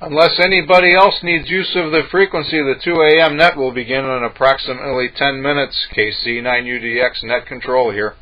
Unless anybody else needs use of the frequency, the 2 a.m. net will begin in approximately 10 minutes. KC9UDX net control here.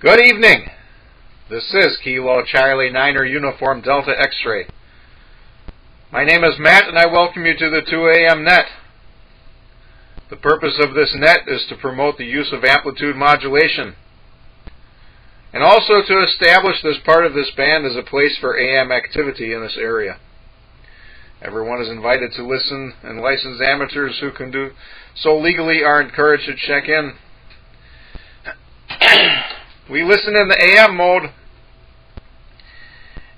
Good evening. This is Kilo Charlie Niner Uniform Delta X-Ray. My name is Matt and I welcome you to the 2 a.m. net. The purpose of this net is to promote the use of amplitude modulation and also to establish this part of this band as a place for AM activity in this area. Everyone is invited to listen, and licensed amateurs who can do so legally are encouraged to check in. We listen in the AM mode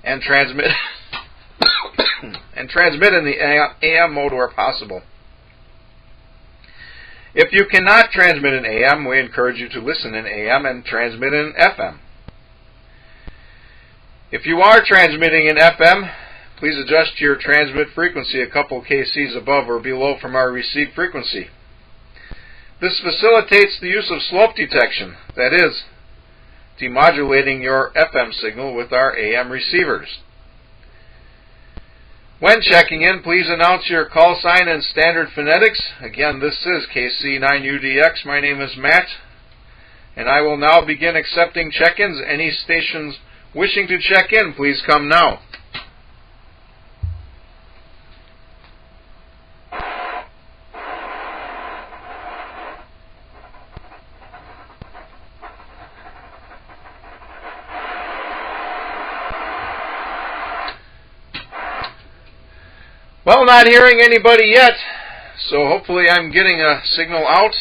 and transmit in the AM mode where possible. If you cannot transmit in AM, we encourage you to listen in AM and transmit in FM. If you are transmitting in FM, please adjust your transmit frequency a couple kcs above or below from our receive frequency. This facilitates the use of slope detection, that is, demodulating your FM signal with our AM receivers. When checking in, please announce your call sign in standard phonetics. Again, this is KC9UDX. My name is Matt, and I will now begin accepting check-ins. Any stations wishing to check in, please come now. Well, not hearing anybody yet, so hopefully I'm getting a signal out.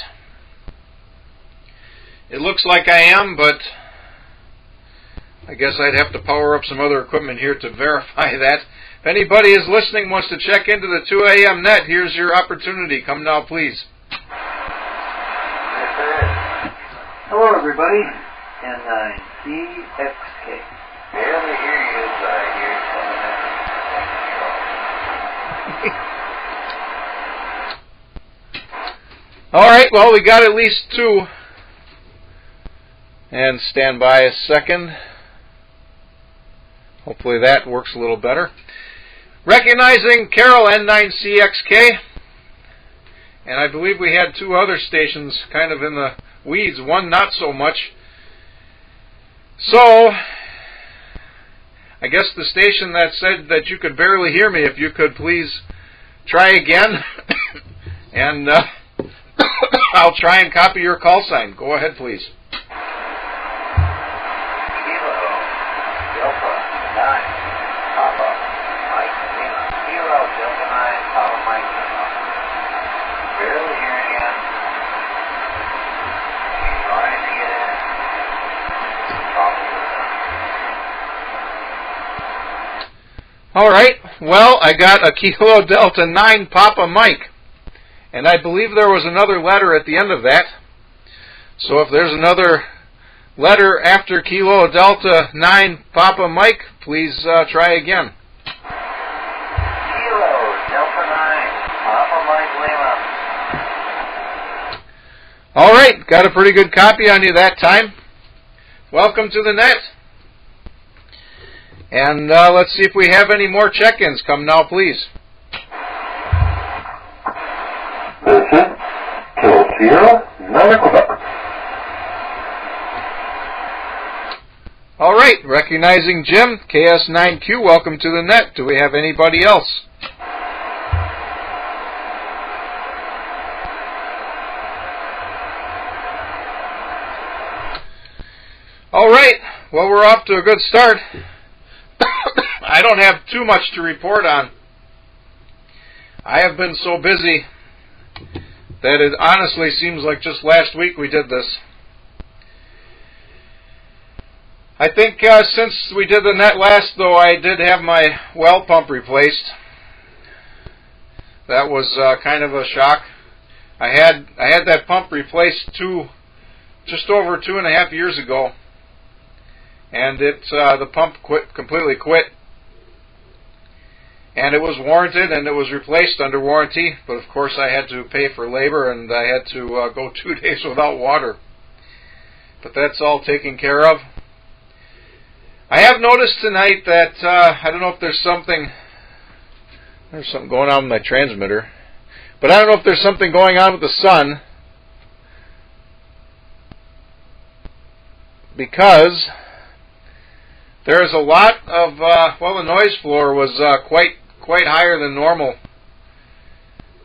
It looks like I am, but I guess I'd have to power up some other equipment here to verify that. If anybody is listening, wants to check into the 2 a.m. net, here's your opportunity. Come now, please. Hello, everybody, and CXK. Barely hear you as I hear someone else. All right, well, we got at least two. And stand by a second. Hopefully that works a little better. Recognizing Carol N9CXK. And I believe we had two other stations kind of in the weeds, one not so much. So, I guess the station that said that you could barely hear me, if you could please try again. And I'll try and copy your call sign. Go ahead, please. All right, well, I got a Kilo Delta 9 Papa Mike, and I believe there was another letter at the end of that. So if there's another letter after Kilo Delta 9 Papa Mike, please try again. Kilo Delta 9 Papa Mike Lima. All right, got a pretty good copy on you that time. Welcome to the net. And let's see if we have any more check-ins. Come now, please. This is Kilo Sierra, 9 Quebec. All right, recognizing Jim, KS9Q, welcome to the net. Do we have anybody else? All right, well, we're off to a good start. I don't have too much to report on. I have been so busy that it honestly seems like just last week we did this. I think since we did the net last, though, I did have my well pump replaced. That was kind of a shock. I had that pump replaced just over 2.5 years ago, and the pump completely quit. And it was warranted, and it was replaced under warranty, but of course I had to pay for labor, and I had to go 2 days without water. But that's all taken care of. I have noticed tonight that, I don't know if there's something going on with my transmitter, but I don't know if there's something going on with the sun, because there's a lot of, well, the noise floor was quite higher than normal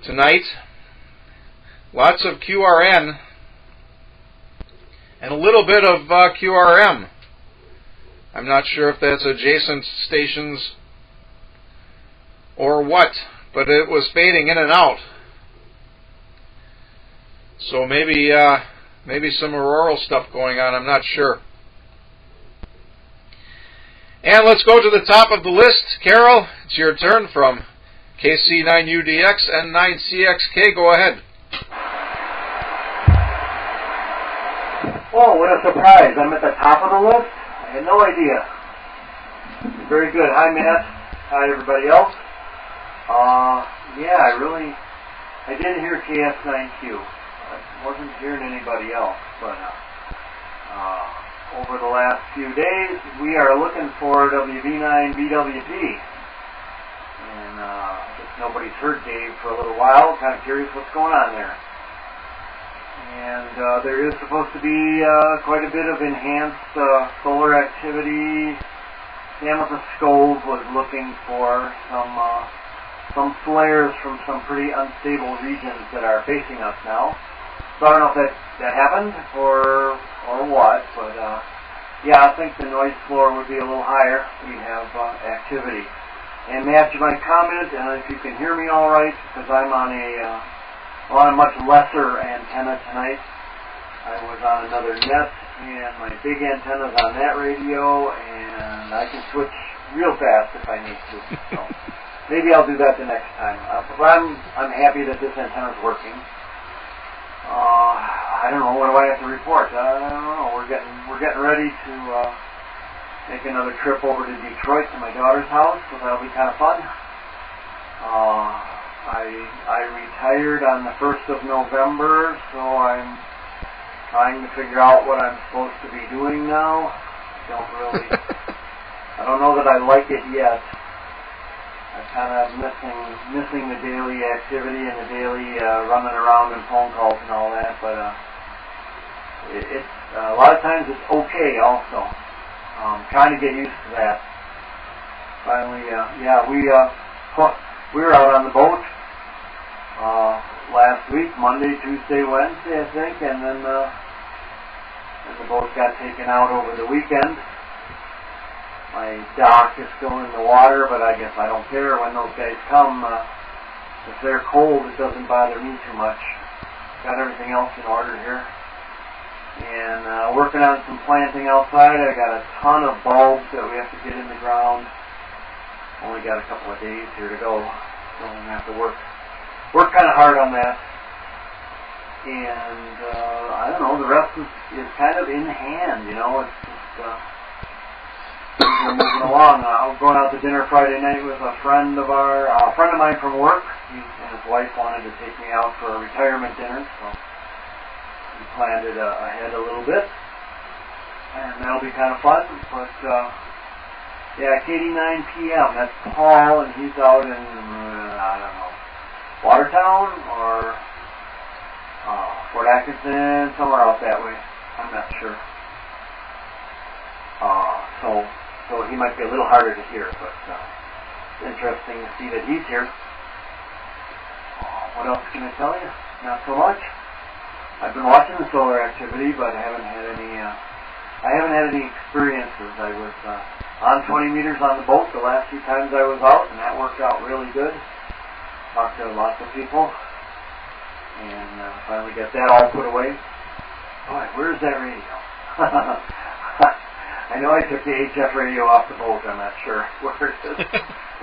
tonight. Lots of QRN and a little bit of QRM. I'm not sure if that's adjacent stations or what, but it was fading in and out. So maybe some auroral stuff going on, I'm not sure. And let's go to the top of the list. Carol, it's your turn from KC9UDX and 9CXK. Go ahead. Oh, what a surprise. I'm at the top of the list? I had no idea. Very good. Hi, Matt. Hi, everybody else. Yeah, I didn't hear KS9Q. I wasn't hearing anybody else, but over the last few days, we are looking for WV9 BWP. And I guess nobody's heard Dave for a little while. Kind of curious what's going on there. And there is supposed to be quite a bit of enhanced solar activity. Sam with the Scope was looking for some flares from some pretty unstable regions that are facing us now. So I don't know if that happened or what, but yeah, I think the noise floor would be a little higher. We have activity. And Matt, you might comment, and if you can hear me all right, because I'm on a much lesser antenna tonight. I was on another net, and my big antenna's on that radio, and I can switch real fast if I need to. So maybe I'll do that the next time. But I'm happy that this antenna's working. I don't know. What do I have to report? I don't know. We're getting ready to make another trip over to Detroit to my daughter's house, so that'll be kind of fun. I retired on the 1st of November, so I'm trying to figure out what I'm supposed to be doing now. I don't know that I like it yet. I'm kind of missing the daily activity and the daily running around and phone calls and all that, but it's a lot of times it's okay also. Trying to get used to that. Finally, yeah, we were out on the boat last week, Monday, Tuesday, Wednesday, I think, and then the boat got taken out over the weekend. My dock is still in the water, but I guess I don't care when those guys come. If they're cold, it doesn't bother me too much. Got everything else in order here. And working on some planting outside. I got a ton of bulbs that we have to get in the ground. Only got a couple of days here to go, so I'm going to have to work kind of hard on that. And I don't know, the rest is kind of in hand, you know. It's just we're moving along. I'm going out to dinner Friday night with a friend of mine from work. He and his wife wanted to take me out for a retirement dinner, so we planned it ahead a little bit, and that'll be kind of fun. But yeah, KD9 PM. That's Paul, and he's out in I don't know, Watertown or Fort Atkinson, somewhere out that way. I'm not sure. So he might be a little harder to hear, but it's interesting to see that he's here. What else can I tell you? Not so much. I've been watching the solar activity, but I haven't had any experiences. I was on 20 meters on the boat the last few times I was out, and that worked out really good. Talked to lots of people, and finally got that all put away. Boy, where's that radio? I know I took the HF radio off the boat. I'm not sure where it is.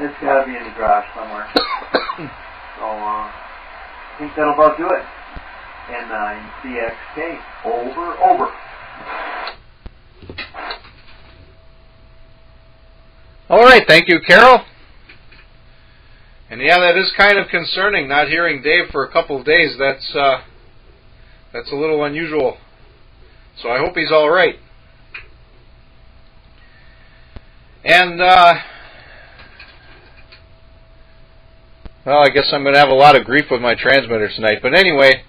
It's got to be in the garage somewhere. So I think that'll about do it. N9CXK. Over. All right, thank you, Carol. And yeah, that is kind of concerning, not hearing Dave for a couple of days. That's a little unusual. So I hope he's all right. And, well, I guess I'm going to have a lot of grief with my transmitter tonight. But anyway,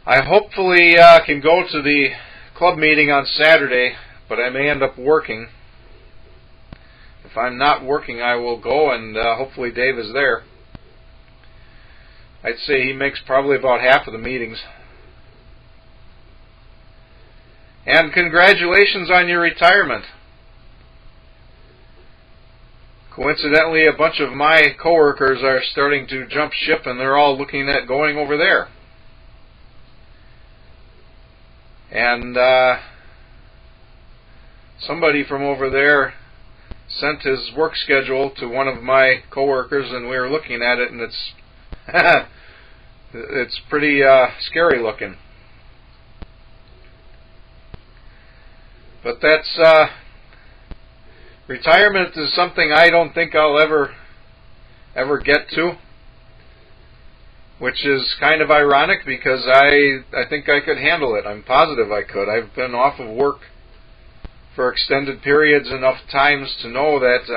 I hopefully can go to the club meeting on Saturday, but I may end up working. If I'm not working, I will go, and hopefully Dave is there. I'd say he makes probably about half of the meetings. And congratulations on your retirement. Coincidentally, a bunch of my coworkers are starting to jump ship, and they're all looking at going over there. And somebody from over there sent his work schedule to one of my coworkers, and we were looking at it, and it's it's pretty scary looking. But that's retirement is something I don't think I'll ever get to, which is kind of ironic because I think I could handle it. I'm positive I could. I've been off of work for extended periods enough times to know that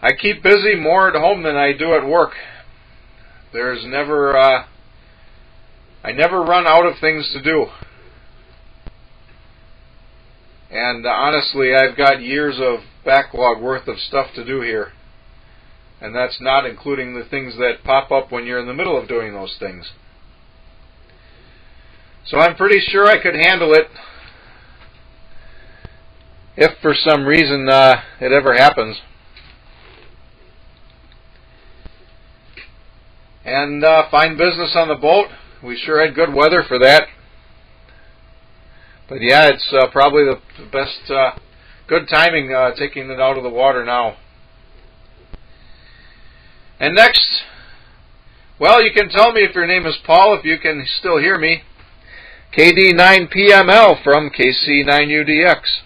I keep busy more at home than I do at work. There's never I never run out of things to do. And honestly, I've got years of backlog worth of stuff to do here. And that's not including the things that pop up when you're in the middle of doing those things. So I'm pretty sure I could handle it if for some reason it ever happens. And fine business on the boat. We sure had good weather for that. But yeah, it's probably the best, good timing taking it out of the water now. And next, well, you can tell me if your name is Paul, if you can still hear me. KD9PML from KC9UDX.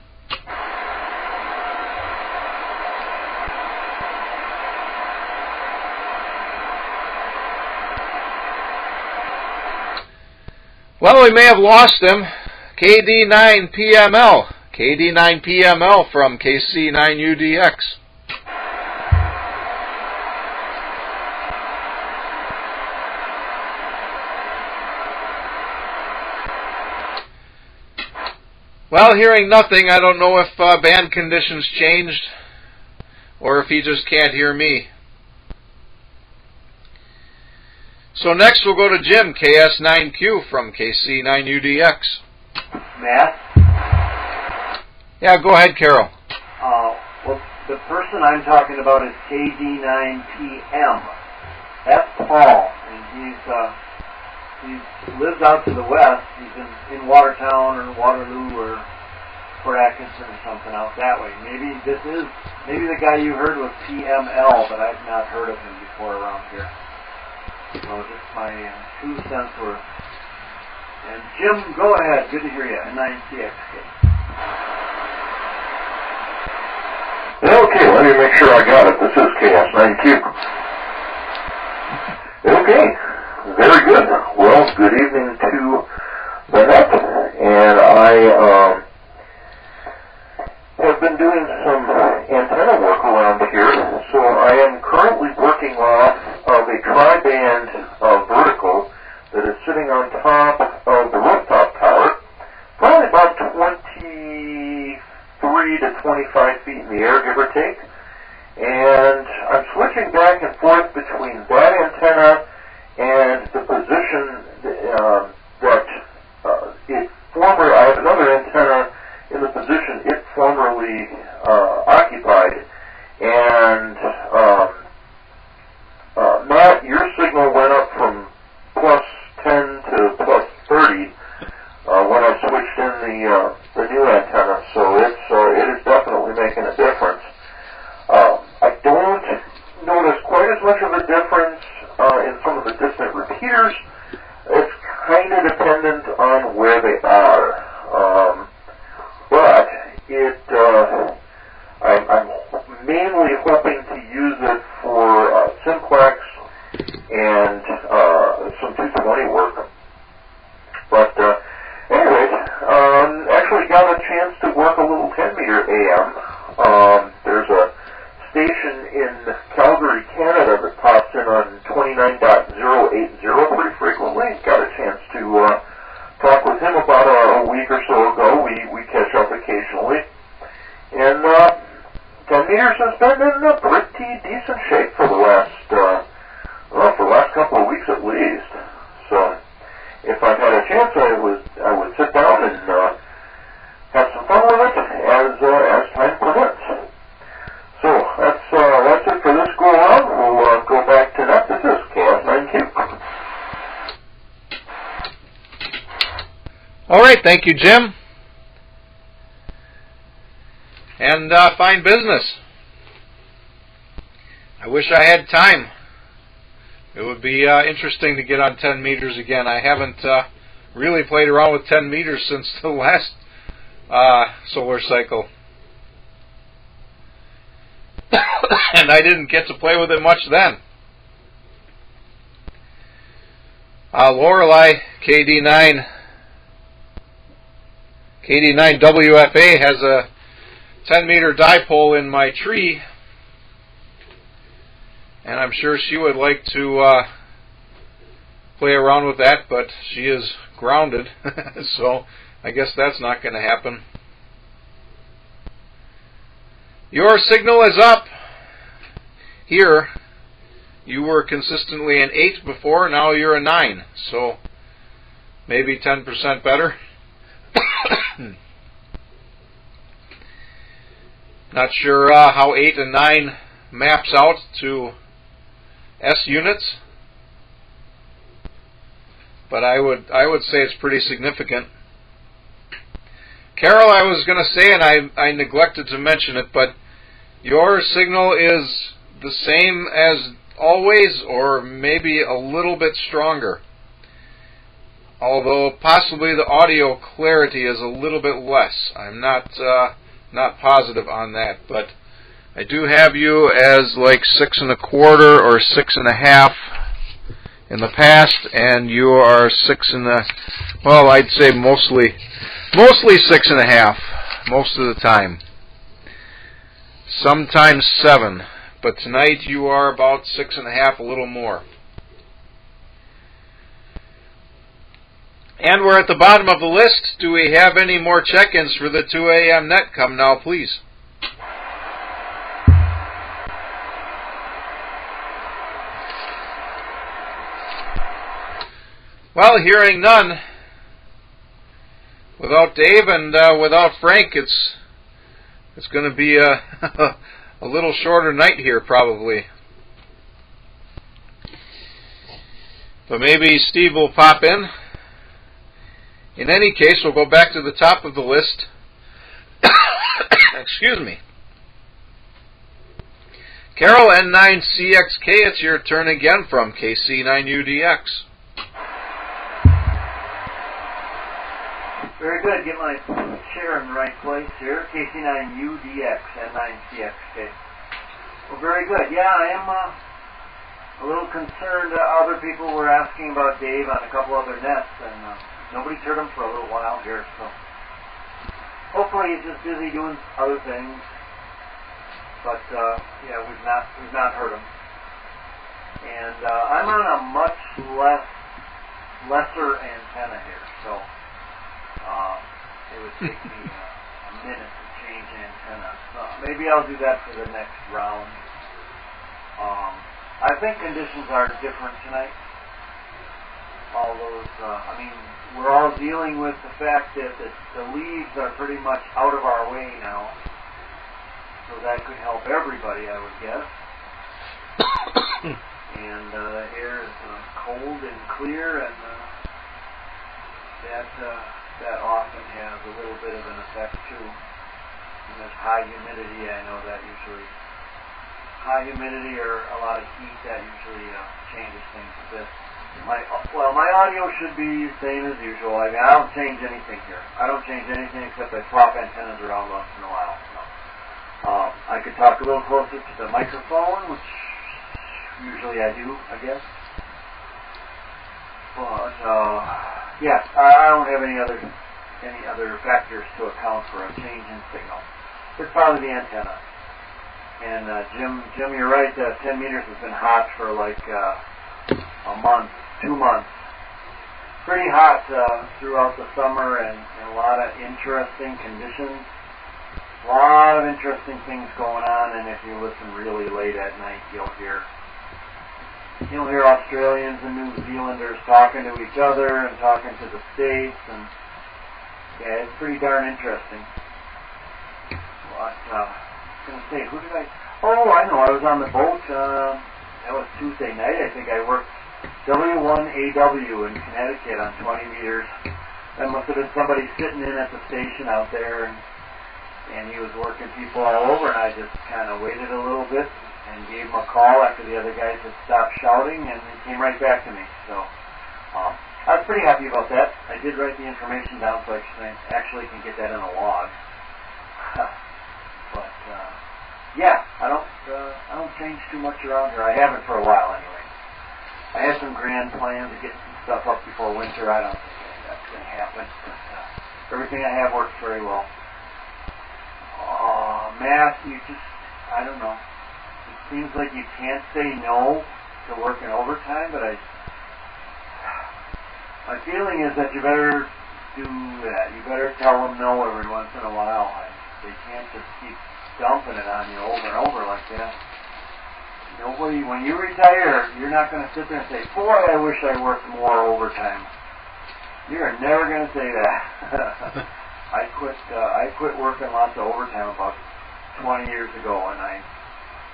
Well, we may have lost him. KD9PML. KD9PML from KC9UDX. Well, hearing nothing, I don't know if band conditions changed or if he just can't hear me. So next we'll go to Jim, KS9Q from KC9UDX. Matt? Yeah, go ahead, Carol. Well, the person I'm talking about is KD9PM. That's Paul, and he lives out to the west. He's in Watertown or Waterloo or Port Atkinson or something out that way. Maybe the guy you heard was PML, but I've not heard of him before around here. So just my 2 cents worth. And Jim, go ahead. Good to hear you. N9CXK. Okay, let me make sure I got it. This is KS9Q. Okay, very good. Well, good evening to Lynette, and I have been doing some antenna work around here, so I am currently working off of a tri-band vertical that is sitting on top of the rooftop tower, probably about 23 to 25 feet in the air, give or take. And I'm switching back and forth between that antenna and the position I have another antenna in the position it formerly occupied. And Matt, your signal went up from plus 10 to plus 30 when I switched in the new antenna, so it is definitely making a difference. I don't notice quite as much of a difference in some of the distant repeaters. It's kind of dependent on where they are, but I'm mainly hoping to use it for simplex and some 220 work. But anyway, actually got a chance to work a little 10-meter AM. There's a station in Calgary, Canada that pops in on 29.080 pretty frequently. Got a chance to talk with him about a I'm in pretty decent shape for the last couple of weeks at least. So, if I've had a chance, I would sit down and have some fun with it as time permits. So that's it for this go around. We'll go back to that. This is KS9Q. All right, thank you, Jim. And fine business. I wish I had time. It would be interesting to get on 10 meters again. I haven't really played around with 10 meters since the last solar cycle. And I didn't get to play with it much then. Lorelei KD9 WFA has a 10-meter dipole in my tree, and I'm sure she would like to play around with that, but she is grounded, so I guess that's not going to happen. Your signal is up. Here, you were consistently an 8 before, now you're a 9, so maybe 10% better. Not sure how 8 and 9 maps out to S units, but I would say it's pretty significant. Carol, I was going to say, and I neglected to mention it, but your signal is the same as always, or maybe a little bit stronger. Although possibly the audio clarity is a little bit less. I'm not positive on that, but I do have you as like 6 1/4 or 6 1/2 in the past, and you are 6 well, I'd say mostly 6 1/2 most of the time. Sometimes 7, but tonight you are about 6 1/2, a little more. And we're at the bottom of the list. Do we have any more check-ins for the 2 a.m. net? Come now, please. Well, hearing none, without Dave and without Frank, it's going to be a little shorter night here, probably. But maybe Steve will pop in. In any case, we'll go back to the top of the list. Excuse me. Carol N9CXK, it's your turn again from KC9UDX. Very good. Get my chair in the right place here. KC9UDX, N9CXK. Well, very good. Yeah, I am a little concerned. Other people were asking about Dave on a couple other nets, and nobody's heard him for a little while here, so hopefully he's just busy doing other things. But yeah, we've not heard him. And I'm on a much lesser antenna here, so it would take me a minute to change antenna. So maybe I'll do that for the next round. I think conditions are different tonight. All those, I mean, we're all dealing with the fact that the leaves are pretty much out of our way now. So that could help everybody, I would guess. And the air is cold and clear, and that often has a little bit of an effect too. And there's high humidity. I know that usually high humidity or a lot of heat, that usually changes things a bit. My audio should be the same as usual. I mean, I don't change anything here. I don't change anything except I swap antennas around once in a while. So, I could talk a little closer to the microphone, which usually I do, I guess. But yeah, I don't have any other factors to account for a change in signal. It's probably the antenna. And Jim, you're right. 10 meters has been hot for like a month, 2 months. Pretty hot throughout the summer, and a lot of interesting conditions. A lot of interesting things going on, and if you listen really late at night, you'll hear Australians and New Zealanders talking to each other and talking to the States, and yeah, it's pretty darn interesting. But, I was going to say, who did I... Oh, I know, I was on the boat, that was Tuesday night, I think. I worked W1AW in Connecticut on 20 meters. That must have been somebody sitting in at the station out there, and he was working people all over, and I just kind of waited a little bit and gave him a call after the other guys had stopped shouting, and he came right back to me. So I was pretty happy about that. I did write the information down so I actually can get that in a log. But yeah, I don't change too much around here. I haven't for a while anyway. I had some grand plans to get some stuff up before winter. I don't think that's going to happen. But everything I have works very well. Math, I don't know. It seems like you can't say no to working overtime, but my feeling is that you better do that. You better tell them no every once in a while. They can't just keep dumping it on you over and over like that. Nobody, when you retire, you're not going to sit there and say, boy, I wish I worked more overtime. You're never going to say that. I quit working lots of overtime about 20 years ago, and I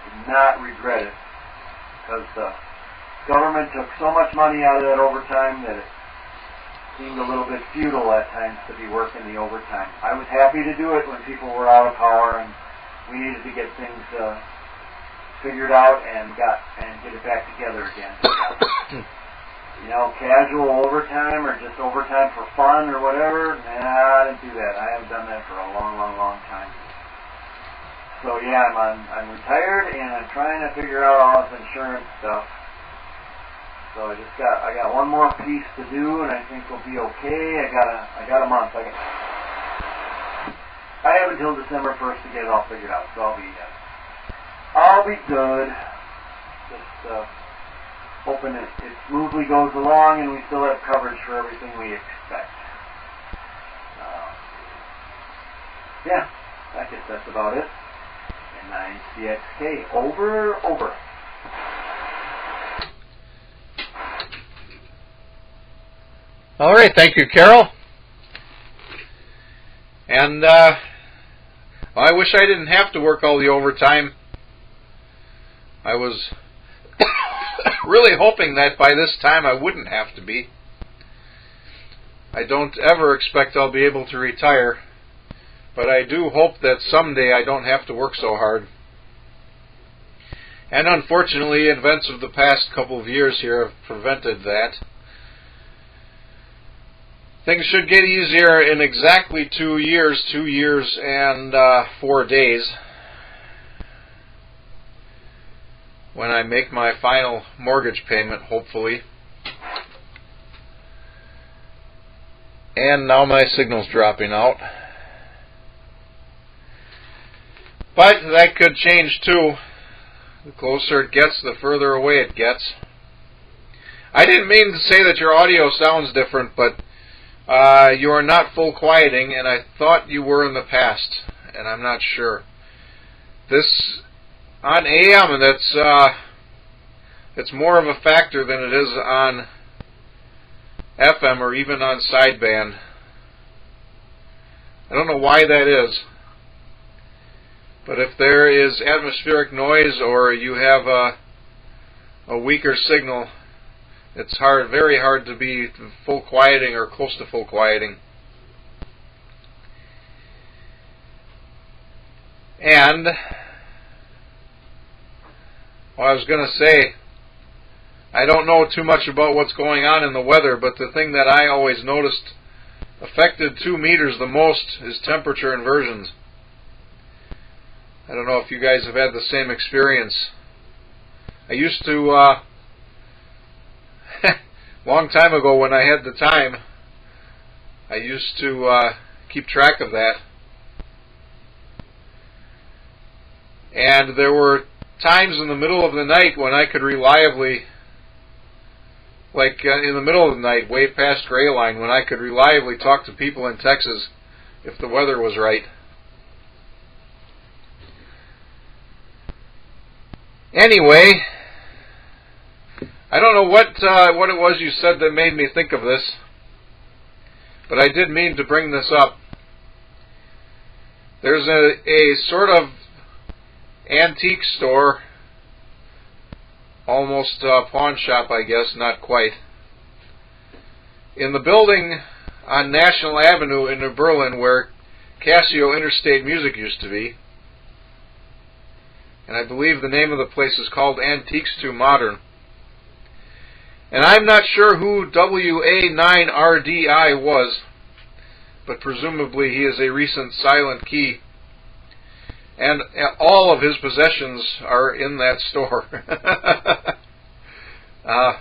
did not regret it because the government took so much money out of that overtime that it seemed a little bit futile at times to be working the overtime. I was happy to do it when people were out of power and we needed to get things figured out and get it back together again. Casual overtime or just overtime for fun or whatever, I didn't do that. I haven't done that for a long, long, long time. So yeah, I'm retired and I'm trying to figure out all this insurance stuff. So I got one more piece to do, and I think we'll be okay. I got a month. I have until December 1st to get it all figured out, so I'll be good. Just hoping it smoothly goes along and we still have coverage for everything we expect. Yeah, I guess that's about it. And 9CXK, over. All right, thank you, Carol. And I wish I didn't have to work all the overtime. I was really hoping that by this time I wouldn't have to be. I don't ever expect I'll be able to retire, but I do hope that someday I don't have to work so hard. And unfortunately, events of the past couple of years here have prevented that. Things should get easier in exactly 2 years and 4 days, when I make my final mortgage payment, hopefully. And now my signal's dropping out. But that could change too. The closer it gets, the further away it gets. I didn't mean to say that your audio sounds different, but you are not full quieting, and I thought you were in the past, and I'm not sure. This on AM, and it's more of a factor than it is on FM or even on sideband. I don't know why that is, but if there is atmospheric noise or you have a weaker signal, it's very hard to be full quieting or close to full quieting. And I was going to say, I don't know too much about what's going on in the weather, but the thing that I always noticed affected 2 meters the most is temperature inversions. I don't know if you guys have had the same experience. I used to, long time ago when I had the time, I used to keep track of that. And there were times in the middle of the night when I could reliably, like in the middle of the night, way past gray line, when I could reliably talk to people in Texas if the weather was right. Anyway, I don't know what it was you said that made me think of this, but I did mean to bring this up. There's a sort of antique store, almost pawn shop, I guess, not quite, in the building on National Avenue in New Berlin where Casio Interstate Music used to be. And I believe the name of the place is called Antiques to Modern. And I'm not sure who WA9RDI was, but presumably he is a recent silent key. And all of his possessions are in that store.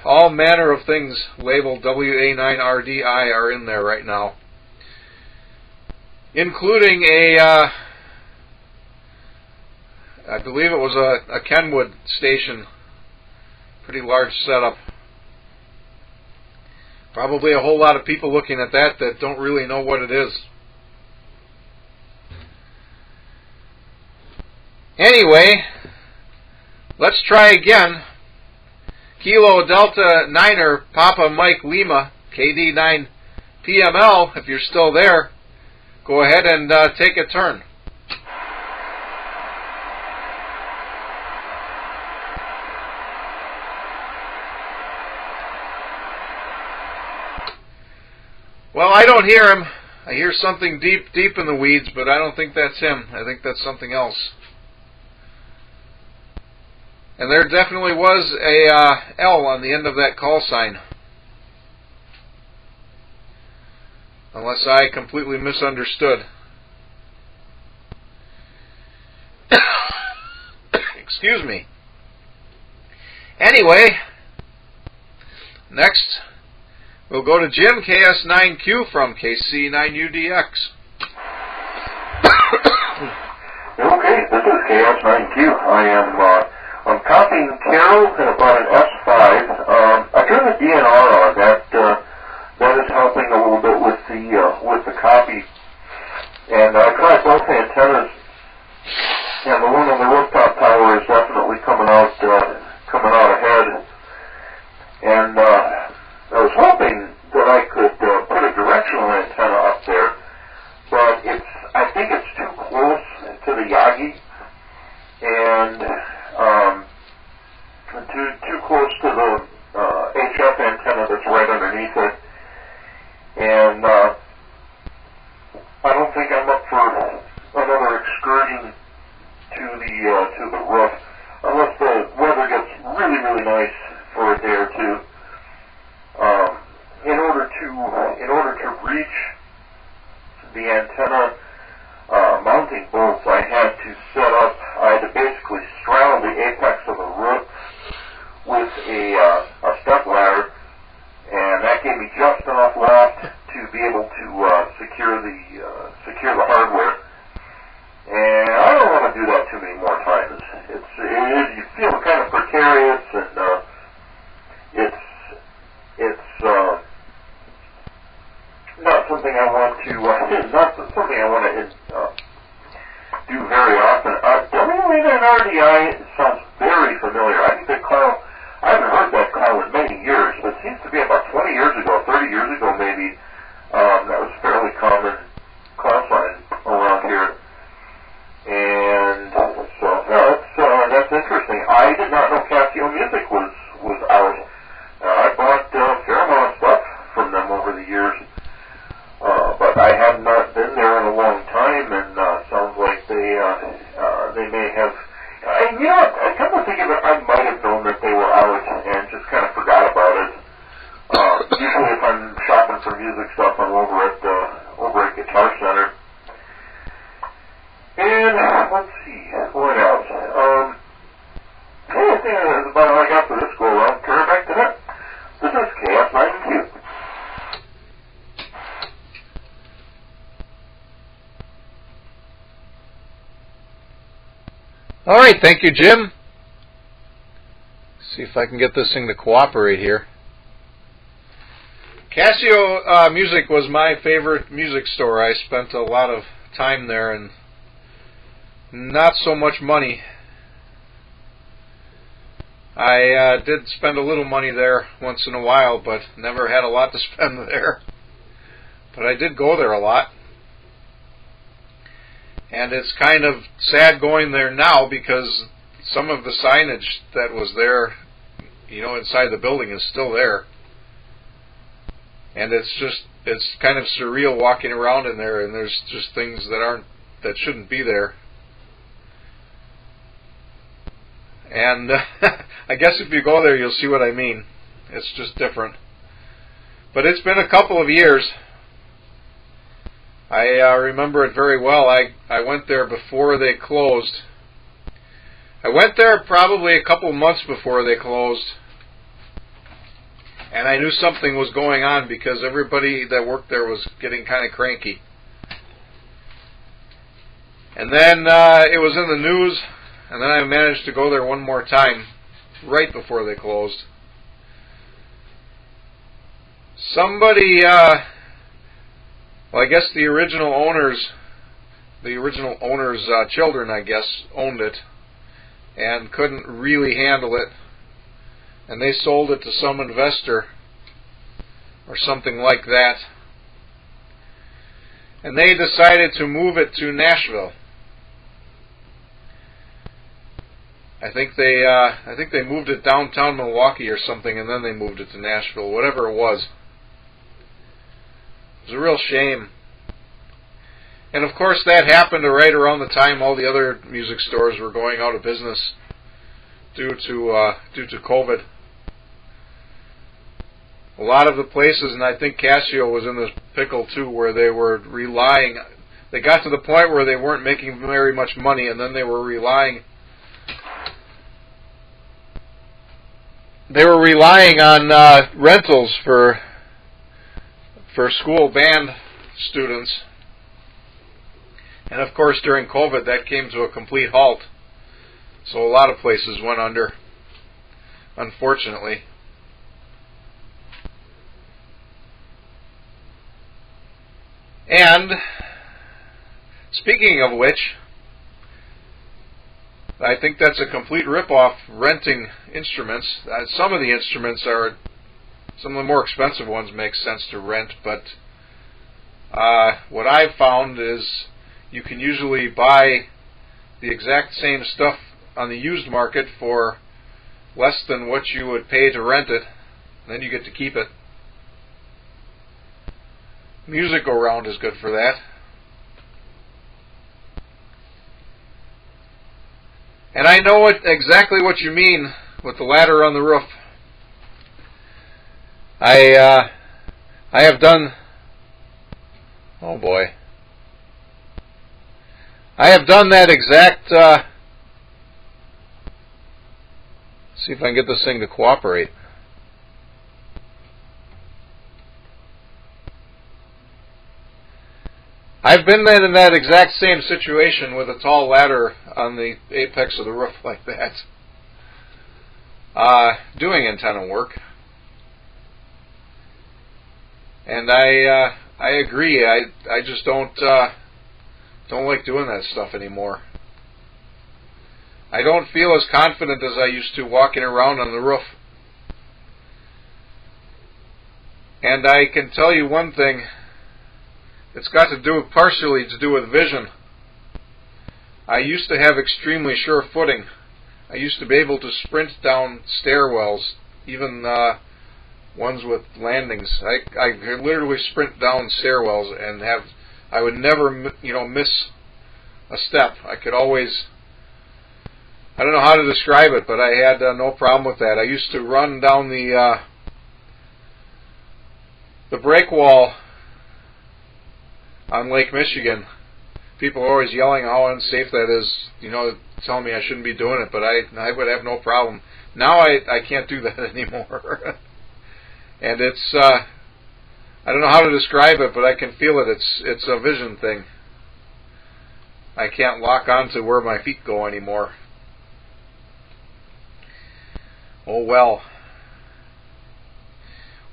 All manner of things labeled WA9RDI are in there right now, including I believe it was a Kenwood station, pretty large setup. Probably a whole lot of people looking at that don't really know what it is. Anyway, let's try again. Kilo Delta Niner Papa Mike Lima KD9 PML, if you're still there, go ahead and take a turn. Well, I don't hear him. I hear something deep in the weeds, but I don't think that's him. I think that's something else. And there definitely was a L on the end of that call sign. Unless I completely misunderstood. Excuse me. Anyway, next we'll go to Jim, KS9Q from KC9UDX. Okay, this is KS9Q. I'm copying Carol at about an S5. I turned the DNR on. That is helping a little bit with the copy. And I tried both antennas, and the one on the rooftop tower is definitely coming out ahead. And I was hoping that I could put a directional antenna up there, but I think it's too close to the Yagi, and too close to the HF antenna that's right underneath it, and I don't think I'm up for another excursion to the roof unless the weather gets really, really nice for a day or two. In order to reach the antenna mounting bolts, I had to basically straddle the apex of the roof with a step ladder, and that gave me just enough loft to be able to secure the hardware. And I don't want to do that too many more times. You feel kind of precarious, and it's not something I want to do very often. WA9RDI sounds very familiar. I think I haven't heard that call in many years, but it seems to be about 20 years ago, 30 years ago maybe. That was a fairly common call sign around here. And so, that's interesting. I did not know Casio Music was out. I bought a fair amount of stuff from them over the years, but I have not been there in a long time, and sounds like they may have. And I come to think of it, I might have known that they were out and just kind of forgot about it. Usually, if I'm shopping for music stuff, I'm over at Guitar Center. And let's see, what else? I think that's about all I got for this go around. Turn it back to that. This is KS9Q. All right, thank you, Jim. See if I can get this thing to cooperate here. Casio Music was my favorite music store. I spent a lot of time there and not so much money. I did spend a little money there once in a while, but never had a lot to spend there. But I did go there a lot. And it's kind of sad going there now because some of the signage that was there, you know, inside the building is still there. And it's kind of surreal walking around in there, and there's just things that shouldn't be there. And I guess if you go there, you'll see what I mean. It's just different. But it's been a couple of years. I remember it very well. I went there before they closed. I went there probably a couple months before they closed. And I knew something was going on because everybody that worked there was getting kind of cranky. And then it was in the news, and then I managed to go there one more time right before they closed. Somebody, well, I guess the original owners' children, I guess, owned it and couldn't really handle it. And they sold it to some investor or something like that. And they decided to move it to Nashville. I think they moved it downtown Milwaukee or something, and then they moved it to Nashville, whatever it was. It was a real shame. And of course that happened right around the time all the other music stores were going out of business due to COVID. A lot of the places, and I think Casio was in this pickle too, where they were relying, they got to the point where they weren't making very much money, and then they were relying on rentals for school band students. And of course during COVID that came to a complete halt. So a lot of places went under, unfortunately. And speaking of which, I think that's a complete rip-off, renting instruments. Some of the instruments are, some of the more expensive ones make sense to rent, but what I've found is you can usually buy the exact same stuff on the used market for less than what you would pay to rent it, and then you get to keep it. Music Go Round is good for that. And I know exactly what you mean with the ladder on the roof. I have done, oh boy, I have done that exact, see if I can get this thing to cooperate. I've been in that exact same situation with a tall ladder on the apex of the roof like that, doing antenna work. And I agree. I just don't like doing that stuff anymore. I don't feel as confident as I used to walking around on the roof. And I can tell you one thing. It's got to do partially to do with vision. I used to have extremely sure footing. I used to be able to sprint down stairwells, even ones with landings. I could literally sprint down stairwells and I would never, miss a step. I could always, I don't know how to describe it, but I had no problem with that. I used to run down the break wall on Lake Michigan. People are always yelling how unsafe that is, telling me I shouldn't be doing it, but I would have no problem. Now I can't do that anymore. And it's, I don't know how to describe it, but I can feel it. It's a vision thing. I can't lock on to where my feet go anymore. Oh well.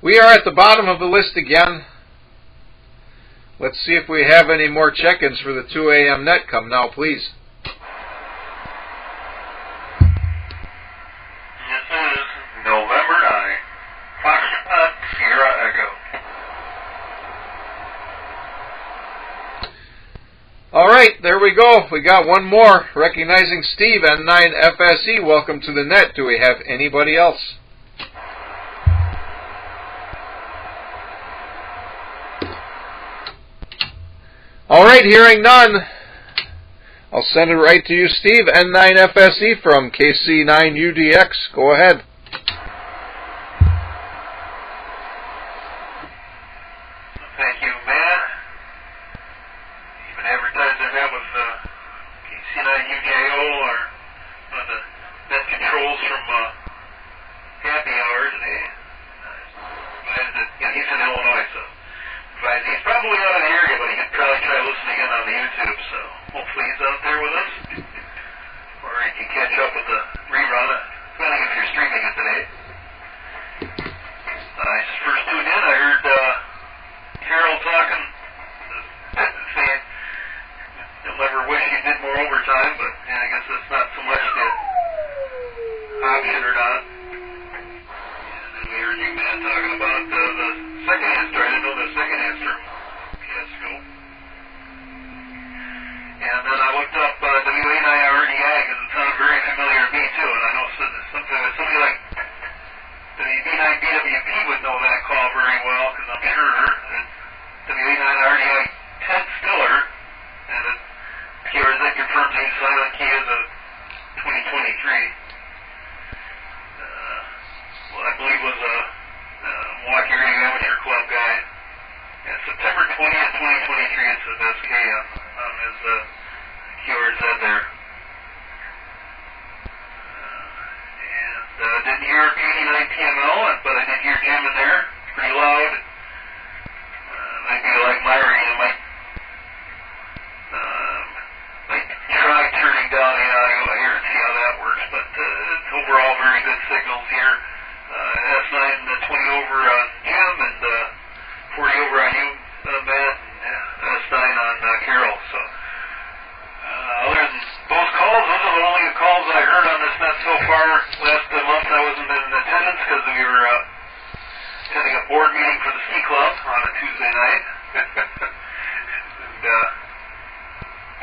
We are at the bottom of the list again. Let's see if we have any more check-ins for the 2 a.m. net. Come now, please. Yes, sir. we go. We got one more. Recognizing Steve, N9FSE. Welcome to the net. Do we have anybody else? All right, hearing none. I'll send it right to you, Steve, N9FSE from KC9UDX. Go ahead. Thank you, Matt. Even advertising that with KC9UDIO or one of the net controls from Happy Hours. And he's in Illinois, so he's probably not in the area, but he could probably try listening in on the YouTube, so hopefully he's out there with us. Or he can catch up with the rerun, depending if you're streaming it today. I first tuned in, I heard Carol talking, saying he'll never wish he did more overtime, but I guess that's not so much the option or not. And then we heard you, Matt, talking about the second answer. I didn't know the second answer. Fiasco. And then I looked up W89RDI because it sounded very familiar to me too, and I know somebody like W9BWP would know that call very well because I'm sure that W89RDI Ted Stiller, and that confirms he's silent key as a 2023. I believe was a Milwaukee Radio Amateur Club guy. And September 20th, 2023, it says SK on his keywords out there. And didn't hear P89PML, but I did hear Jim in there. Pretty loud. Might be like my radio. Might try turning down the audio here and see how that works. But it's overall very good signals here. S9 20 over on Jim and 40 over on you, Matt, and S9 on Carol. So, other than those calls, those are the only calls I heard on this net so far. Last month I wasn't in attendance because we were attending a board meeting for the Ski Club on a Tuesday night. And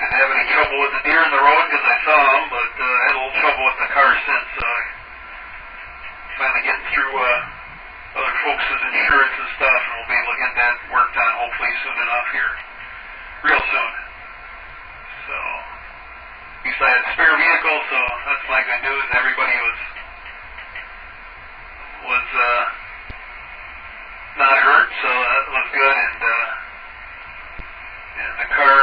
didn't have any trouble with the deer in the road because I saw them, but had a little trouble with the car since. So I finally getting through other folks' insurance and stuff, and we'll be able to get that worked on hopefully soon enough here. Real soon. So, besides spare vehicle, so that's my good news. Everybody was not hurt, so that was good, and the car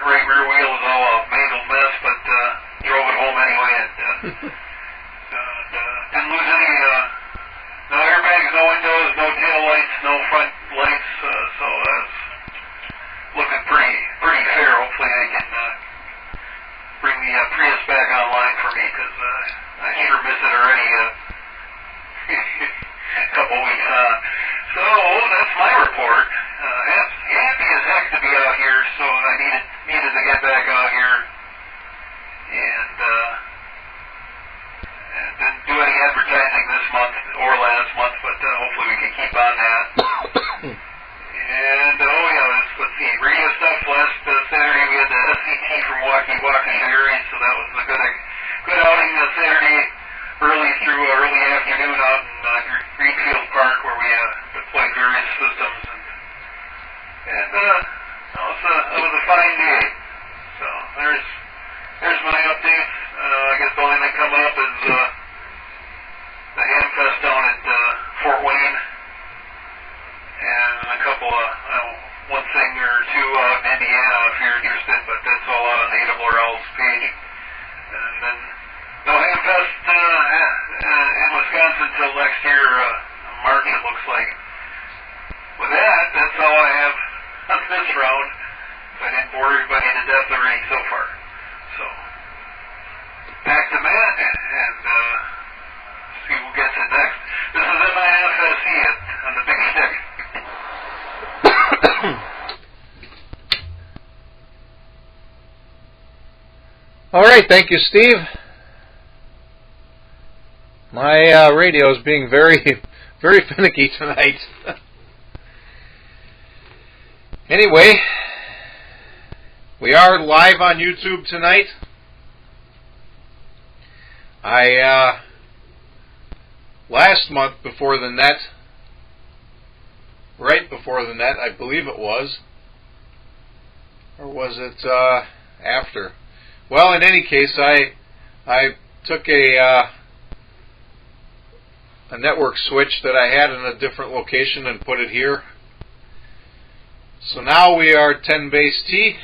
right rear wheel was all a mangled mess, but drove it home anyway, and didn't lose any, no airbags, no windows, no tail lights, no front lights, so that's looking pretty fair. Hopefully they can bring the Prius back online for me, because I sure miss it already a couple weeks on. So that's my report. Happy as heck to be out here, so I needed to get back out here, and didn't do any advertising this month or last month, but hopefully we can keep on that. And let's see, radio stuff. Last Saturday we had the SCT from Waukesha area, so that was a good outing Saturday early afternoon out in Greenfield Park, where we deployed various systems, and it was a fine day. So there's my updates. I guess the only thing coming up is the Hamfest down at Fort Wayne, and a couple of one thing or two out in Indiana if you're interested, but that's all out on the ARRL's page. And then no Hamfest in Wisconsin until next year, March it looks like. With that's all I have on this round. I didn't bore everybody to death already so far. So back to Matt, and see who gets it next. This is MIFSE on the big stick. All right, thank you, Steve. My radio is being very, very finicky tonight. Anyway, We are live on YouTube tonight. Last month before the net, right before the net, I believe it was, or was it after? Well, in any case, I took a network switch that I had in a different location and put it here. So now we are 10 base T.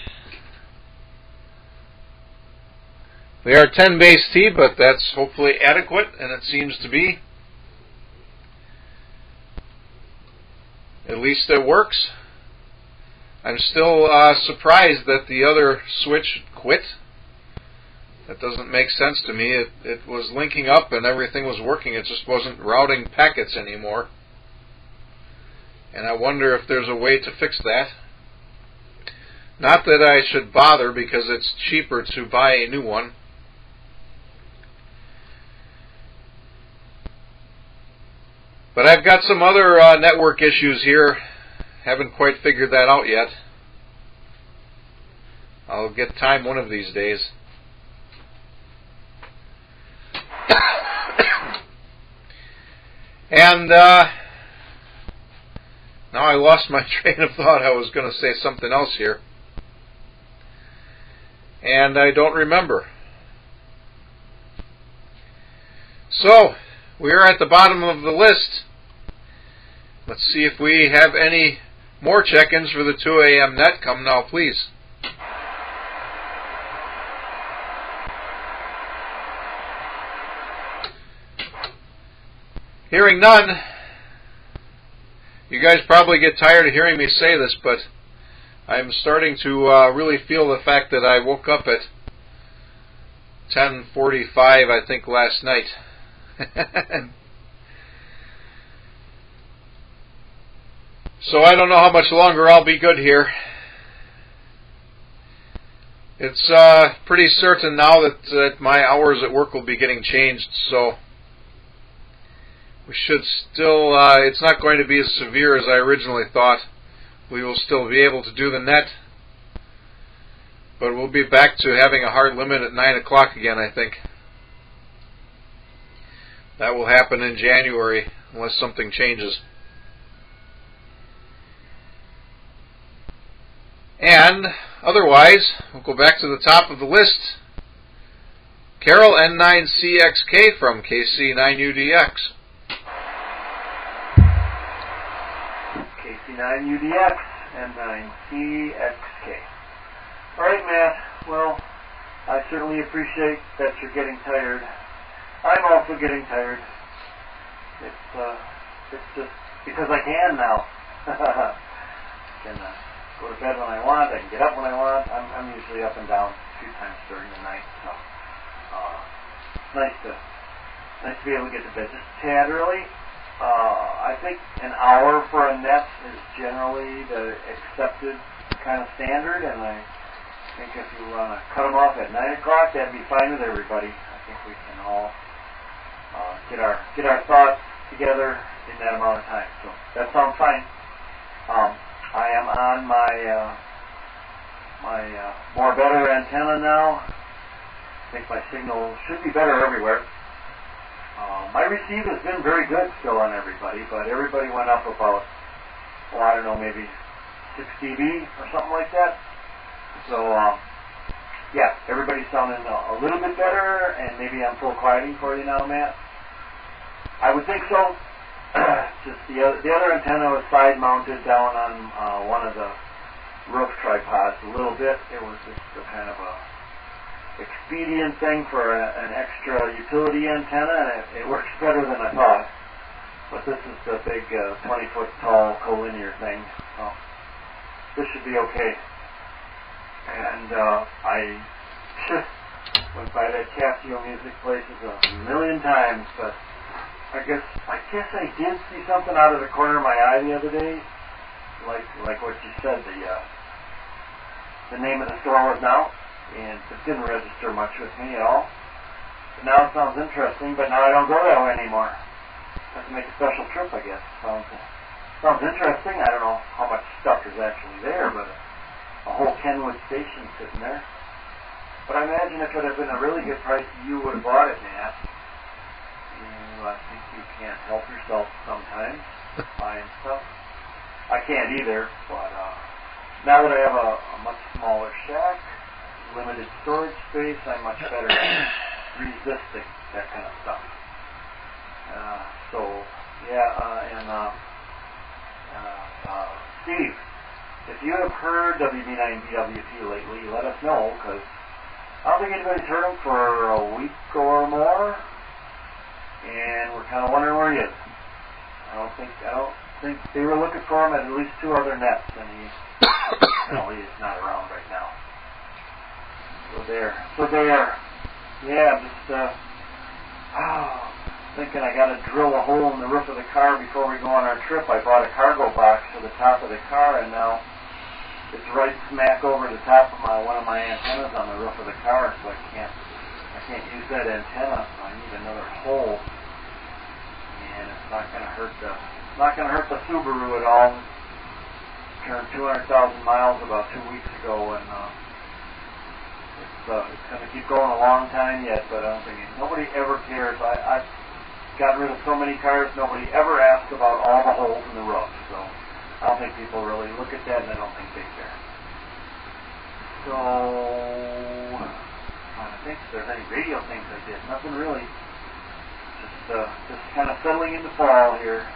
We are 10 base T, but that's hopefully adequate, and it seems to be. At least it works. I'm still surprised that the other switch quit. That doesn't make sense to me. It was linking up and everything was working. It just wasn't routing packets anymore. And I wonder if there's a way to fix that. Not that I should bother, because it's cheaper to buy a new one. But I've got some other network issues here. Haven't quite figured that out yet. I'll get time one of these days. And now I lost my train of thought. I was going to say something else here, and I don't remember. So, we are at the bottom of the list. Let's see if we have any more check-ins for the 2 a.m. net. Come now, please. Hearing none. You guys probably get tired of hearing me say this, but I'm starting to really feel the fact that I woke up at 10:45, I think, last night. So I don't know how much longer I'll be good here. It's pretty certain now that my hours at work will be getting changed, so we should still, it's not going to be as severe as I originally thought. We will still be able to do the net, but we'll be back to having a hard limit at 9 o'clock again, I think. That will happen in January, unless something changes. And otherwise, we'll go back to the top of the list. Carol N9CXK from KC9UDX. KC9UDX N9CXK. Alright, Matt. Well, I certainly appreciate that you're getting tired. I'm also getting tired. It's just because I can now. I can go to bed when I want. I can get up when I want. I'm usually up and down a few times during the night. So nice to be able to get to bed just a tad early. I think an hour for a net is generally the accepted kind of standard, and I think if you want to cut them off at 9 o'clock, that'd be fine with everybody. I think we can all get our thoughts together in that amount of time. So that sounds fine. I am on my more better antenna now. I think my signal should be better everywhere. My receive has been very good still on everybody, but everybody went up about, well, I don't know, maybe 6 dB or something like that. So, yeah, everybody's sounding a little bit better, and maybe I'm full quieting for you now, Matt. I would think so. Just the other antenna was side mounted down on one of the roof tripods a little bit. It was just a kind of a expedient thing for an extra utility antenna, and it works better than I thought. But this is the big 20-foot tall collinear thing, so this should be okay. And I went by that Casio music places a million times, but I guess I did see something out of the corner of my eye the other day, like what you said. The name of the store was now, and it didn't register much with me at all. But now it sounds interesting, but now I don't go that way anymore. I have to make a special trip, I guess. Sounds interesting. I don't know how much stuff is actually there, but a whole Kenwood station sitting there. But I imagine if it had been a really good price, you would have bought it, Matt. I think you can't help yourself sometimes buying stuff. I can't either, but now that I have a much smaller shack, limited storage space, I'm much better at resisting that kind of stuff. Steve, if you have heard WB9BWP lately, let us know, because I don't think anybody's heard him for a week or more. And we're kind of wondering where he is. I don't think they were looking for him at least 2 other nets, and he's not around right now. So there. Yeah, just thinking I got to drill a hole in the roof of the car before we go on our trip. I bought a cargo box for the top of the car, and now it's right smack over the top of one of my antennas on the roof of the car, so I can't use that antenna, so I need another hole. And it's not going to hurt the Subaru at all. Turned 200,000 miles about 2 weeks ago, and it's going to keep going a long time yet. But I don't think nobody ever cares. I've gotten rid of so many cars. Nobody ever asks about all the holes in the roof. So I don't think people really look at that, and I don't think they care. So I think if there's any radio things I did. Nothing really. Just kind of settling into fall here.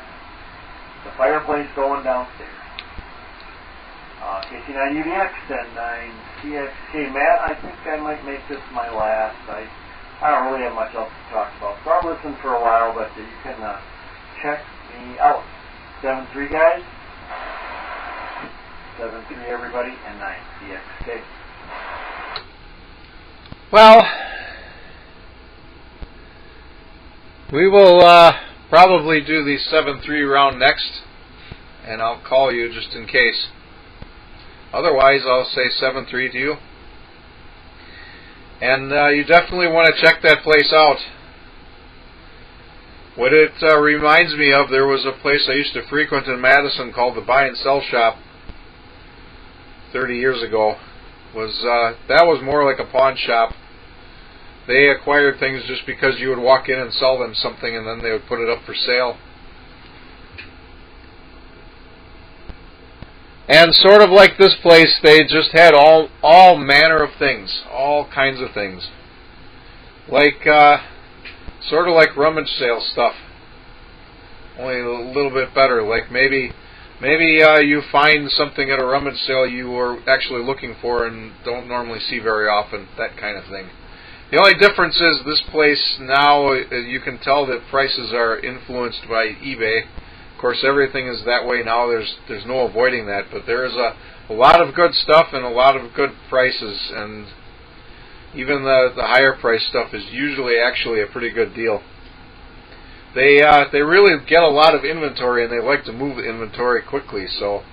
The fireplace going downstairs. KC9UDX and 9CXK. Matt, I think I might make this my last. I don't really have much else to talk about. So I'll listen for a while, but you can check me out. 7-3 guys. 7-3 everybody, and 9CXK. Well, we will probably do the 7-3 round next, and I'll call you just in case. Otherwise, I'll say 7-3 to you. And you definitely want to check that place out. What it reminds me of, there was a place I used to frequent in Madison called the Buy and Sell Shop 30 years ago. That was more like a pawn shop. They acquired things just because you would walk in and sell them something, and then they would put it up for sale. And sort of like this place, they just had all manner of things, all kinds of things, like sort of like rummage sale stuff, only a little bit better. Like maybe you find something at a rummage sale you were actually looking for and don't normally see very often, that kind of thing. The only difference is this place now, you can tell that prices are influenced by eBay. Of course, everything is that way now. There's no avoiding that. But there is a lot of good stuff and a lot of good prices, and even the higher price stuff is usually actually a pretty good deal. They really get a lot of inventory, and they like to move the inventory quickly. So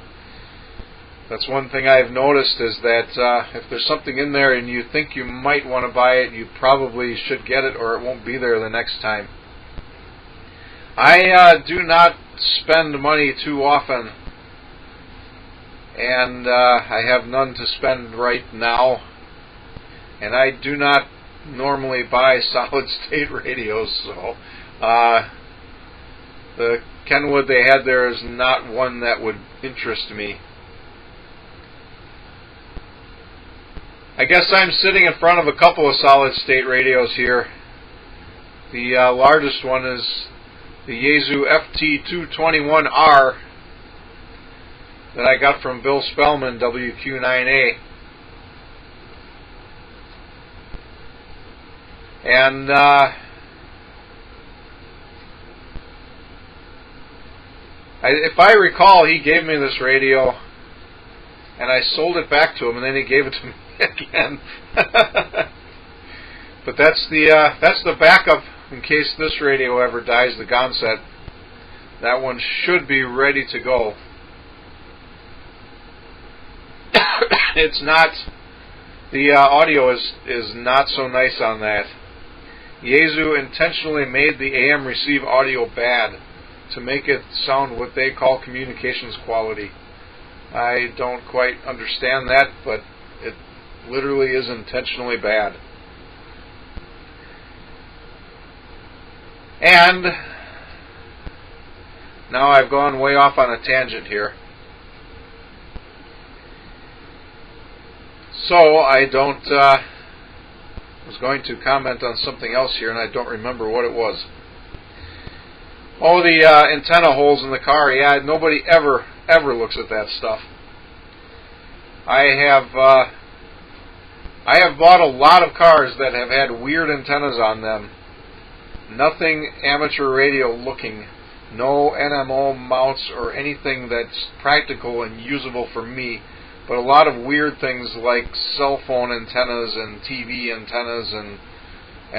that's one thing I've noticed, is that if there's something in there and you think you might want to buy it, you probably should get it, or it won't be there the next time. I do not spend money too often, and I have none to spend right now, and I do not normally buy solid-state radios, so the Kenwood they had there is not one that would interest me. I guess I'm sitting in front of a couple of solid-state radios here. The largest one is the Yaesu FT221R that I got from Bill Spellman, WQ9A. And if I recall, he gave me this radio, and I sold it back to him, and then he gave it to me again. But that's the backup in case this radio ever dies, the Gonset. That one should be ready to go. It's not, the audio is not so nice on that. Yaesu intentionally made the AM receive audio bad to make it sound what they call communications quality. I don't quite understand that, but it literally is intentionally bad. And now I've gone way off on a tangent here. So I was going to comment on something else here, and I don't remember what it was. Oh, the antenna holes in the car. Yeah, nobody ever looks at that stuff. I have bought a lot of cars that have had weird antennas on them. Nothing amateur radio looking. No NMO mounts or anything that's practical and usable for me. But a lot of weird things like cell phone antennas and TV antennas and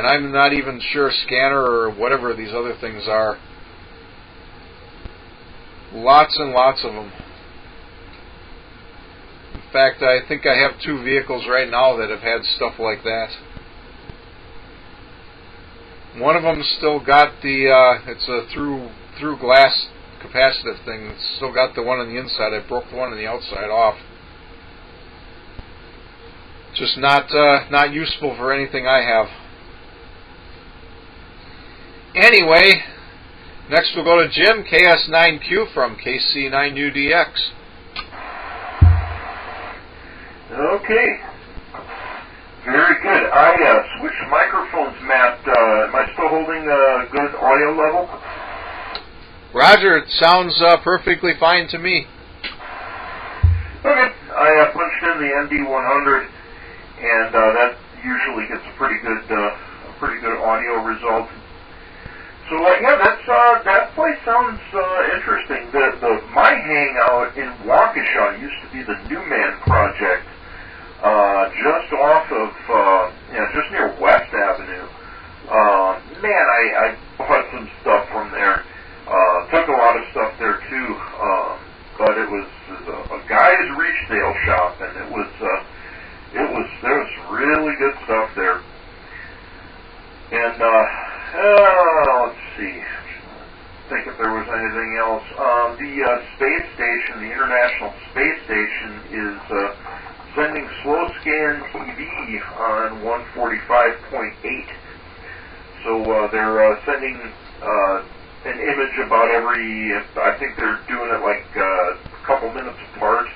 I'm not even sure scanner or whatever these other things are. Lots and lots of them. In fact, I think I have 2 vehicles right now that have had stuff like that. One of them still got the, it's a through glass capacitive thing. It's still got the one on the inside. I broke the one on the outside off. Just not useful for anything I have. Anyway, next we'll go to Jim, KS9Q from KC9UDX. Okay. Very good. I switched microphones, Matt. Am I still holding a good audio level? Roger, it sounds perfectly fine to me. Okay. I punched in the MD100, and that usually gets a pretty good audio result. So yeah, that place sounds interesting. My hangout in Waukesha used to be the Newman Project, just off of just near West Avenue. Man, I bought some stuff from there. Took a lot of stuff there too, but it was a guy's resale shop, and there was really good stuff there. And let's see, think if there was anything else. The space station, the International Space Station, is sending slow scan TV on 145.8. So they're sending an image about every, I think they're doing it like a couple minutes apart.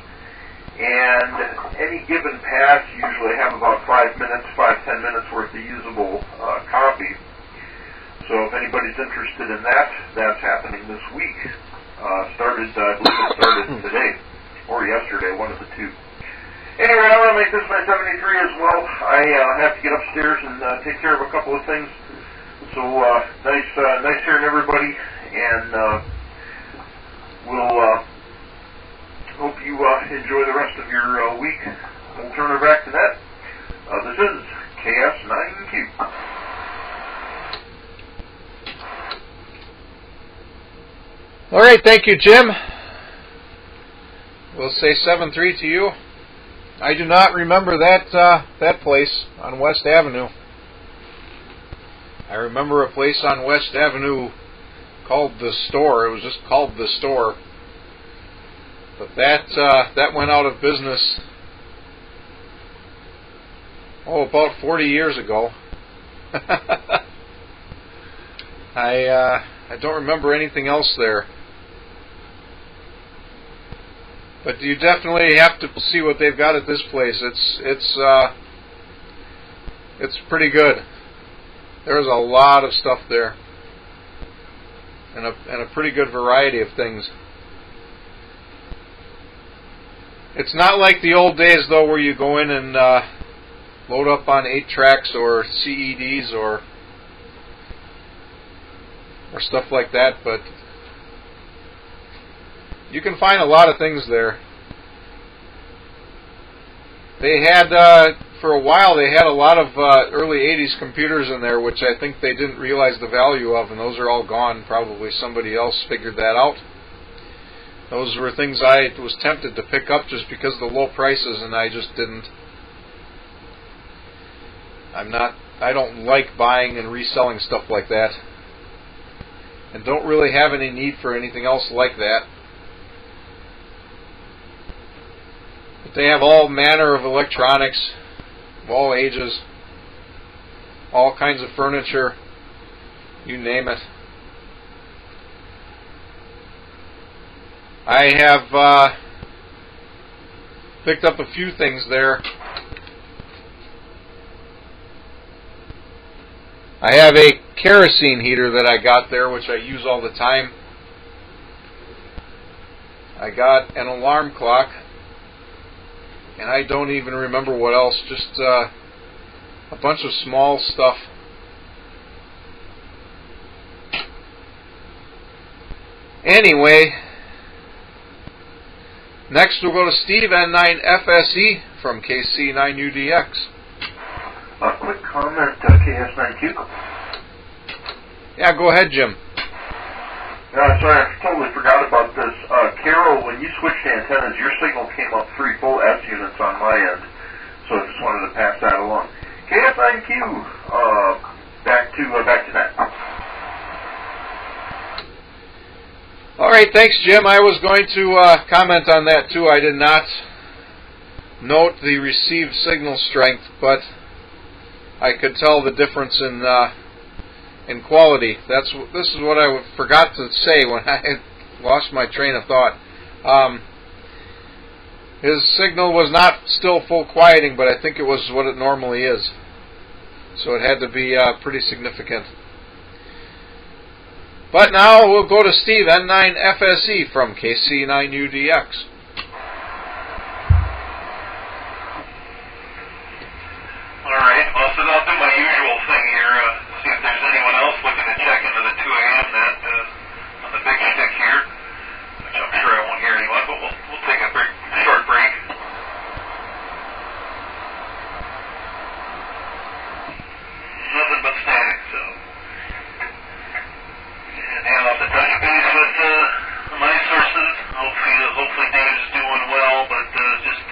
And any given pass usually have about 5-10 minutes worth of usable copy. So if anybody's interested in that, that's happening this week. I believe it started today or yesterday, one of the two. Anyway, I want to make this my 73 as well. I have to get upstairs and take care of a couple of things. So nice hearing everybody, and we'll hope you enjoy the rest of your week. We'll turn it back to that. This is KS9Q. All right, thank you, Jim. We'll say 7-3 to you. I do not remember that place on West Avenue. I remember a place on West Avenue called The Store. It was just called The Store. But that went out of business, about 40 years ago. I don't remember anything else there. But you definitely have to see what they've got at this place. It's pretty good. There's a lot of stuff there, and a pretty good variety of things. It's not like the old days, though, where you go in and load up on 8-tracks or CEDs or stuff like that, but you can find a lot of things there. They had, for a while, they had a lot of early 80s computers in there, which I think they didn't realize the value of, and those are all gone. Probably somebody else figured that out. Those were things I was tempted to pick up just because of the low prices, and I just didn't. I don't like buying and reselling stuff like that, and don't really have any need for anything else like that. They have all manner of electronics, of all ages, all kinds of furniture, you name it. I have picked up a few things there. I have a kerosene heater that I got there, which I use all the time. I got an alarm clock, and I don't even remember what else, just a bunch of small stuff. Anyway, next we'll go to Steve, N9FSE from KC9UDX. A quick comment, KS9Q. Yeah, go ahead, Jim. Sorry, I totally forgot about this. Carol, when you switched antennas, your signal came up 3 full S units on my end, so I just wanted to pass that along. KS9Q, back to that. All right, thanks, Jim. I was going to comment on that too. I did not note the received signal strength, but I could tell the difference in quality. This is what I forgot to say when I had lost my train of thought. His signal was not still full quieting, but I think it was what it normally is. So it had to be pretty significant. But now we'll go to Steve, N9FSE from KC9UDX. Alright, well, so I'll do my usual thing here, see if there's anyone else looking to check into the 2 a.m. net on the big stick here, which I'm sure I won't hear anyone, but we'll take a short break. Nothing but static, so. And now I'll have to touch base with my sources. Hopefully Dave's doing well, but just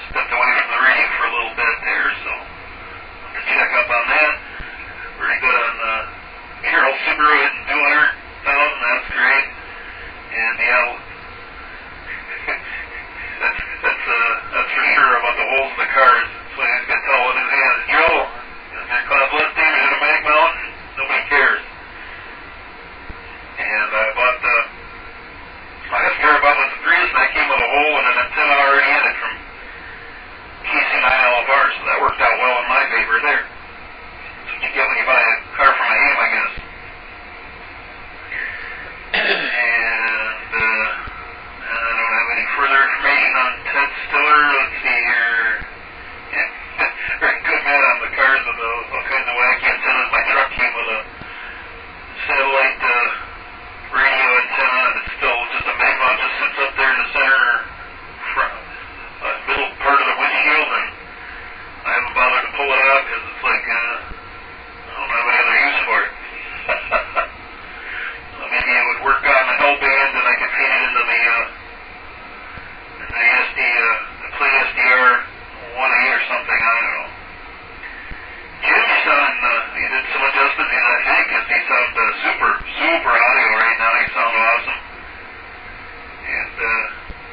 stepped away from the radio for a little bit there, so I'm going to check up on that. Pretty good on Carol Subaru hitting 200,000, that's great. And yeah, that's for sure about the holes in the cars. So he's going to tell what his hand is. Joe, God bless David in a mag mountain, nobody cares. And I bought my last car I bought was the Prius, and I came with a hole and an antenna already in it from KC9 LBRY, so that worked out well in my favor there. That's what you get when you buy a car from a ham, I guess. And I don't have any further information on Ted Stiller. Let's see here. Yeah, very good man on the cars with all kinds of wacky antennas. My truck came with a satellite radio antenna, and it's still just a mag mount, just sits up there in the center front. Middle part of the windshield, and I haven't bothered to pull it out because it's like I don't have any other use for it. Maybe it would work on the L band, and I could feed it into the play SDR 1A or something. I don't know. Jim's son, he did some adjustments in that thing because he sounds super audio right now. He sounds awesome. And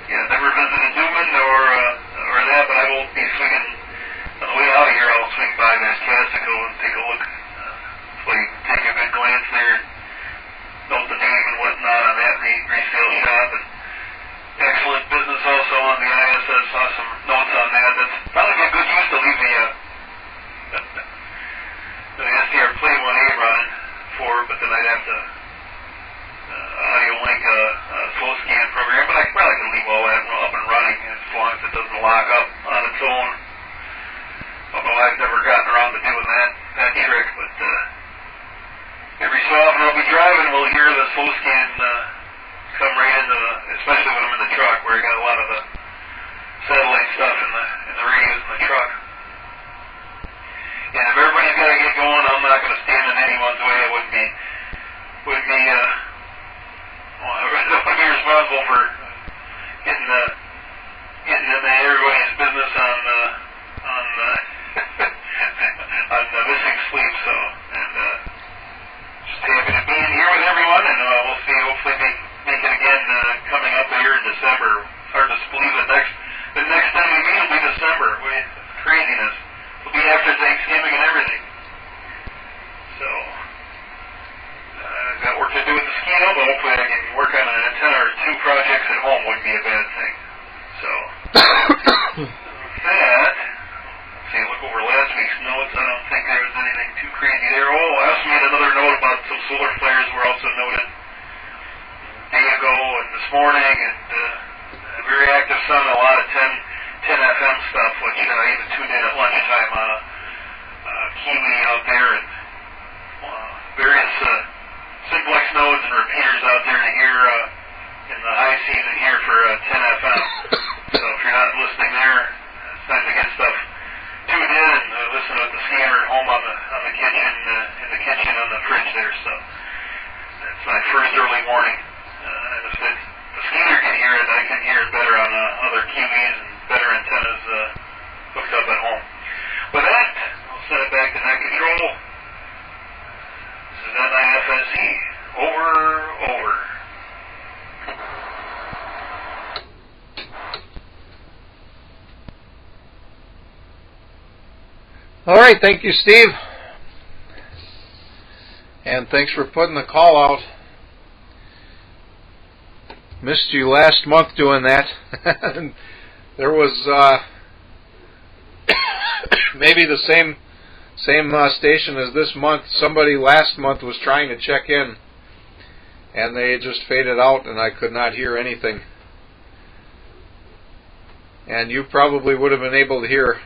yeah, never visited Newman or that, but I will be swinging on the way out here. I'll swing by Miss Cassico and take a look. Hopefully take a good glance there, note the name and whatnot on that resale shop. And excellent business also on the ISS. Saw some notes on that. That's probably a good use to leave the SDR Play 1A running for, but then I'd have to audio link a slow scan program, but I probably can leave all that up and running as long as it doesn't lock up on its own. Although I've never gotten around to doing that trick, but every so often I'll be driving, we'll hear the slow scan come right into especially when I'm in the truck, where I got a lot of the satellite stuff in the radios in the truck. And if everybody's got to get going, I'm not going to stand in anyone's way. I wouldn't be responsible for getting into everybody's business on missing sleep. So, and just happy to be in here with everyone, and we'll see. Hopefully, make it again coming up here in December. Hard to believe that December. It's craziness. It'll be after Thanksgiving and everything. So, I've got work to do with the Mosquito, but hopefully I can work on an antenna or two projects at home. Wouldn't be a bad thing. So, with that, let's see, look over last week's notes. I don't think there was anything too crazy there. Oh, I also made another note about some solar flares were also noted a day ago and this morning, and very active sun, a lot of 10 FM stuff, which I even tuned in at lunchtime on a Kiwi out there, and various simplex nodes and repeaters out there to hear in the high season here for 10 FM. So if you're not listening there, it's time to get stuff tuned in and listen with the scanner at home on the kitchen, in the kitchen on the fridge there. So that's my first early warning. And if the scanner can hear it, I can hear it better on other Kiwis and better antennas hooked up at home. With that, I'll send it back to net control. This is NIFSE. Over. All right, thank you, Steve. And thanks for putting the call out. Missed you last month doing that. There was maybe the same station as this month. Somebody last month was trying to check in, and they just faded out, and I could not hear anything. And you probably would have been able to hear.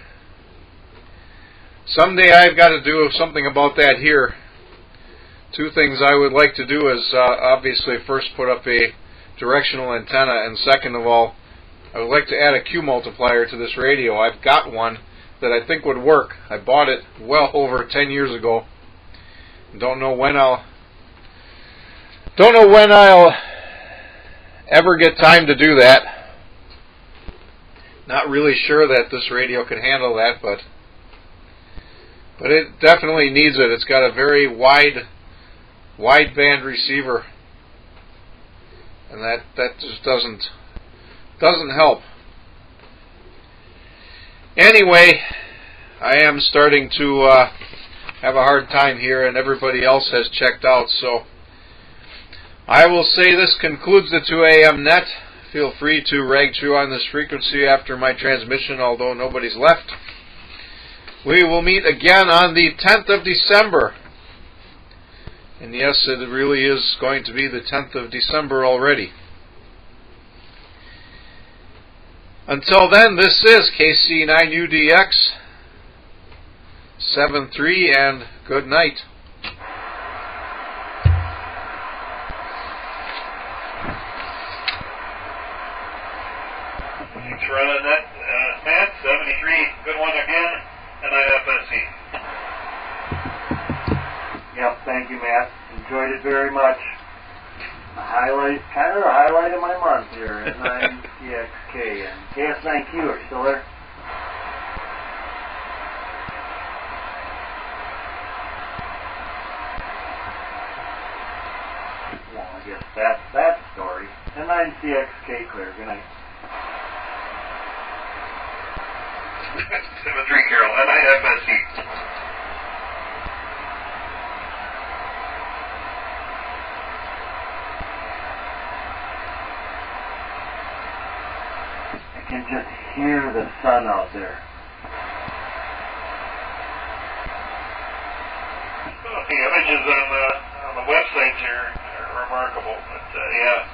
Someday I've got to do something about that here. Two things I would like to do is obviously first put up a directional antenna, and second of all, I would like to add a Q multiplier to this radio. I've got one that I think would work. I bought it well over 10 years ago. Don't know when I'll ever get time to do that. Not really sure that this radio can handle that, but it definitely needs it. It's got a very wide band receiver, and that just doesn't help. Anyway, I am starting to have a hard time here, and everybody else has checked out, so I will say this concludes the 2 a.m. net. Feel free to rag through on this frequency after my transmission, although nobody's left. We will meet again on the 10th of December. And yes, it really is going to be the 10th of December already. Until then, this is KC9UDX 73, and good night. Thanks for running that, Matt. 73, good one again. NIFSE. Yep, thank you, Matt. Enjoyed it very much. Kind of the highlight of my month here at 9CXK and KS9Q are still there. Well, I guess that's that story. And 9CXK clear. Good night. 73, Carol. NIFSE. I can just hear the sun out there. Well, the images on the websites are remarkable, but yeah.